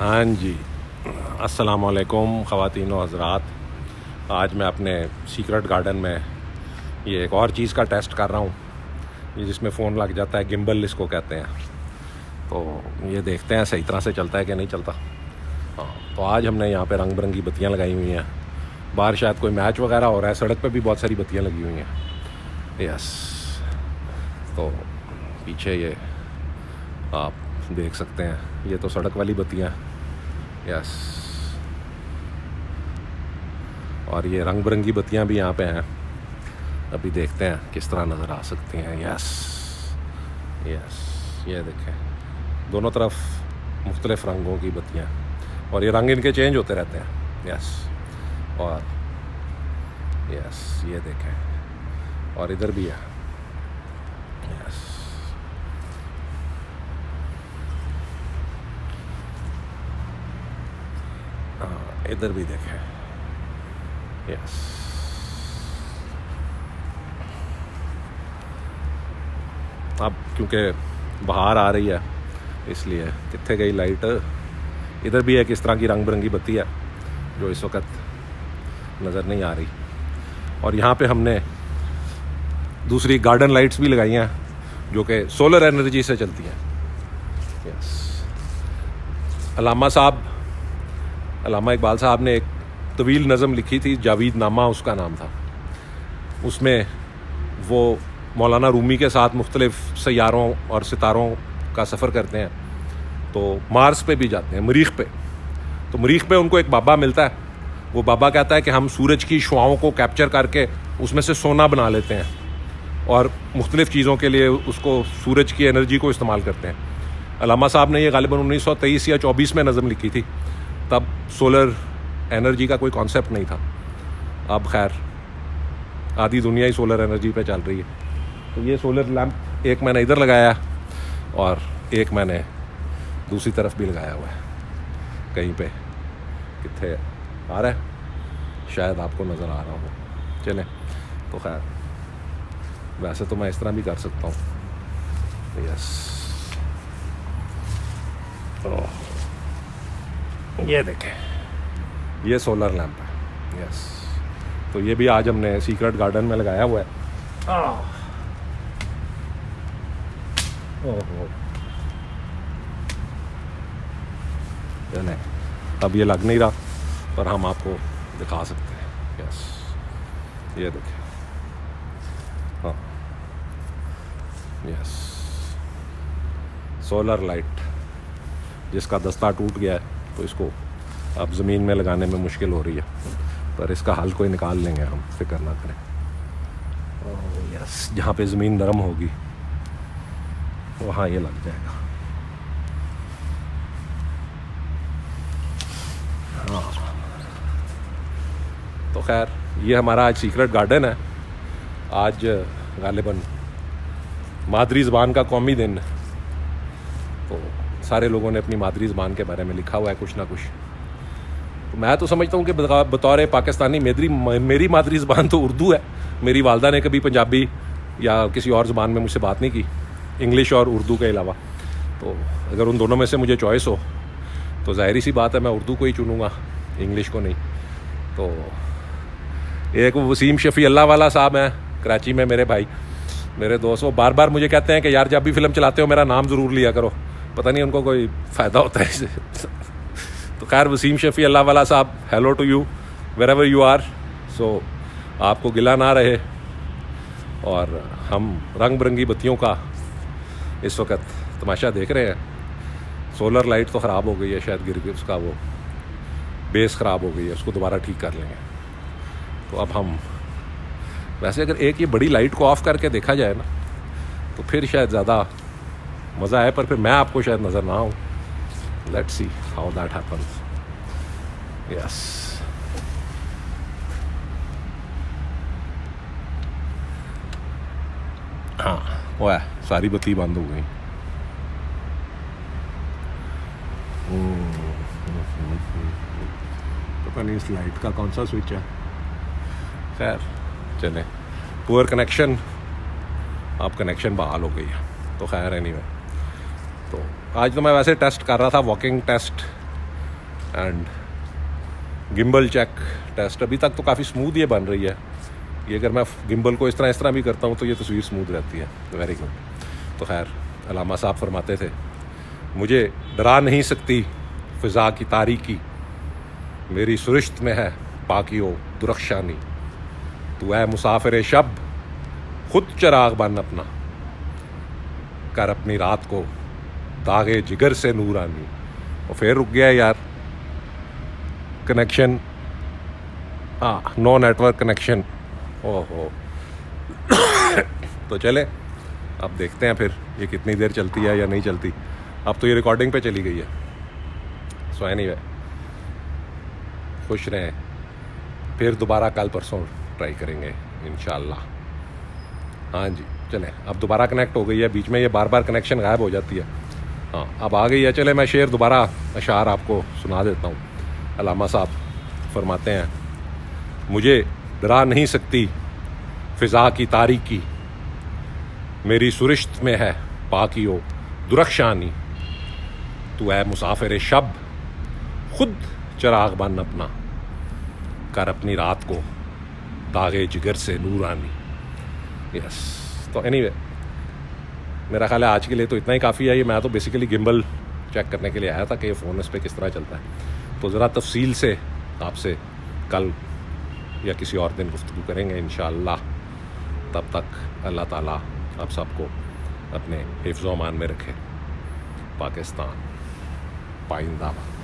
हाँ जी, अस्सलाम वालेकुम ख़वातीन व हज़रात। आज मैं अपने सीक्रेट गार्डन में ये एक और चीज़ का टेस्ट कर रहा हूँ, ये जिसमें फ़ोन लग जाता है, गिम्बल इसको कहते हैं। तो ये देखते हैं सही तरह से चलता है कि नहीं चलता। हाँ, तो आज हमने यहाँ पे रंग बिरंगी बत्तियाँ लगाई हुई हैं। बाहर शायद कोई मैच वगैरह हो रहा है, सड़क पे भी बहुत सारी बत्तियाँ लगी हुई हैं। यस, तो पीछे ये आप देख सकते हैं, ये तो सड़क वाली बत्तियाँ। यस, और ये रंग बिरंगी बत्तियाँ भी यहाँ पे हैं। अभी देखते हैं किस तरह नज़र आ सकती हैं। यस यस, ये देखें, दोनों तरफ मुख्तलिफ़ रंगों की बत्तियाँ, और ये रंग इनके चेंज होते रहते हैं। यस, और यस ये देखें, और इधर भी है। यस, हाँ इधर भी देखें। यस, अब क्योंकि बाहर आ रही है इसलिए कितने गई लाइट। इधर भी एक इस तरह की रंग बिरंगी बत्ती है जो इस वक्त नज़र नहीं आ रही। और यहाँ पे हमने दूसरी गार्डन लाइट्स भी लगाई हैं जो कि सोलर एनर्जी से चलती हैं। यस, अल्लामा इकबाल साहब ने एक तवील नज़म लिखी थी, जावेद नामा उसका नाम था। उसमें वो मौलाना रूमी के साथ मुख्तलिफ़ सैयारों और सितारों का सफ़र करते हैं। तो मार्स पे भी जाते हैं, मरीख़ पे। तो मरीख़ पे उनको एक बाबा मिलता है। वो बाबा कहता है कि हम सूरज की शुआओं को कैप्चर करके उसमें से सोना बना लेते हैं और मुख्तलिफ़ चीज़ों के लिए उसको, सूरज की एनर्जी को इस्तेमाल करते हैं। अल्लामा साहब ने ये गालिबन 1923 या 24 में नज़म लिखी थी। तब सोलर एनर्जी का कोई कॉन्सेप्ट नहीं था। अब खैर आधी दुनिया ही सोलर एनर्जी पे चल रही है। तो ये सोलर लैंप एक मैंने इधर लगाया और एक मैंने दूसरी तरफ भी लगाया हुआ है। कहीं पे कितने आ रहा है, शायद आपको नज़र आ रहा हो। चलें, तो खैर वैसे तो मैं इस तरह भी कर सकता हूँ। यस, तो ये देखें, ये सोलर लैंप है। यस, तो ये भी आज हमने सीक्रेट गार्डन में लगाया हुआ है। ओहो, नहीं, अब ये लग नहीं रहा, पर हम आपको दिखा सकते हैं। यस, ये देखें। हाँ, यस, सोलर लाइट जिसका दस्ता टूट गया है, तो इसको अब ज़मीन में लगाने में मुश्किल हो रही है, पर इसका हल कोई निकाल लेंगे हम, फिक्र ना करें। ओह यस, जहाँ पे ज़मीन नरम होगी वहाँ ये लग जाएगा। हाँ, तो खैर ये हमारा आज सीक्रेट गार्डन है। आज गालिबन मादरी ज़बान का कौमी दिन, तो सारे लोगों ने अपनी मादरी ज़बान के बारे में लिखा हुआ है कुछ ना कुछ। तो मैं तो समझता हूँ कि बतौर पाकिस्तानी मेरी मादरी ज़बान तो उर्दू है। मेरी वालदा ने कभी पंजाबी या किसी और ज़बान में मुझसे बात नहीं की, इंग्लिश और उर्दू के अलावा। तो अगर उन दोनों में से मुझे चॉइस हो तो ज़ाहिरी सी बात है मैं उर्दू को ही चुनूँगा, इंग्लिश को नहीं। तो एक वसीम शफ़ी अल्लाह वाला साहब हैं कराची में, मेरे भाई, मेरे दोस्त, वो बार बार मुझे कहते हैं कि यार जब भी फ़िल्म चलाते हो मेरा नाम ज़रूर लिया करो। पता नहीं उनको कोई फ़ायदा होता है इससे। तो खैर, वसीम शफ़ी अल्लाह वाला साहब, hello to you wherever you are. So आपको गिला ना रहे, और हम रंग बिरंगी बत्तियों का इस वक्त तमाशा देख रहे हैं। सोलर लाइट तो ख़राब हो गई है, शायद गिर गई, उसका वो बेस ख़राब हो गई है, उसको दोबारा ठीक कर लेंगे। तो अब हम, वैसे अगर एक ये बड़ी लाइट को ऑफ़ करके देखा जाए ना, तो फिर शायद ज़्यादा मज़ा आए, पर फिर मैं आपको शायद नज़र ना आऊँ। Let's see how that happens. Yes, हाँ वो है, सारी बत्ती बंद हो गई। पता नहीं इस लाइट का कौन सा स्विच है। खैर चलें, पुअर कनेक्शन, अब कनेक्शन बहाल हो गई है। तो खैर एनीवे, तो आज तो मैं वैसे टेस्ट कर रहा था, walking test, and gimbal check test अभी तक तो काफ़ी स्मूथ ये बन रही है। ये अगर मैं गिम्बल को इस तरह भी करता हूँ तो ये तस्वीर स्मूथ रहती है। Very good. तो खैर अलामा साहब फरमाते थे, मुझे डरा नहीं सकती फ़िज़ा की तारीकी, मेरी सुरिश्त में है पाकियो दुरख्शानी, तू है मुसाफिर शब खुद चराग बन अपना, कर अपनी रात को दागे जिगर से नूरानी। और फिर रुक गया यार कनेक्शन, नो नेटवर्क कनेक्शन। ओहो तो चले अब देखते हैं फिर ये कितनी देर चलती है या नहीं चलती। अब तो ये रिकॉर्डिंग पे चली गई है। सो एनीवे, खुश रहें, फिर दोबारा कल परसों ट्राई करेंगे इंशाल्लाह। हाँ जी चलें, अब दोबारा कनेक्ट हो गई है। बीच में ये बार बार कनेक्शन गायब हो जाती है। हाँ अब आ गई है। चले मैं शेर दोबारा अशार आपको सुना देता हूँ। अलामा साहब फरमाते हैं, मुझे डरा नहीं सकती फ़िज़ा की तारीकी, मेरी सुरिश्त में है पाकियो दुरख्शानी, तू है मुसाफिर शब खुद चराग बन अपना, कर अपनी रात को दागे जिगर से नूरानी। यस तो एनीवे मेरा ख्याल है आज के लिए तो इतना ही काफ़ी है। ये मैं तो बेसिकली गिम्बल चेक करने के लिए आया था कि ये फ़ोन इस पर किस तरह चलता है। तो ज़रा तफसील से आपसे कल या किसी और दिन गुफ्तगू करेंगे इंशाअल्लाह। तब तक अल्लाह ताला आप सबको अपने हिफ्ज़-ओ-अमान में रखे। पाकिस्तान पाइंदाबाद।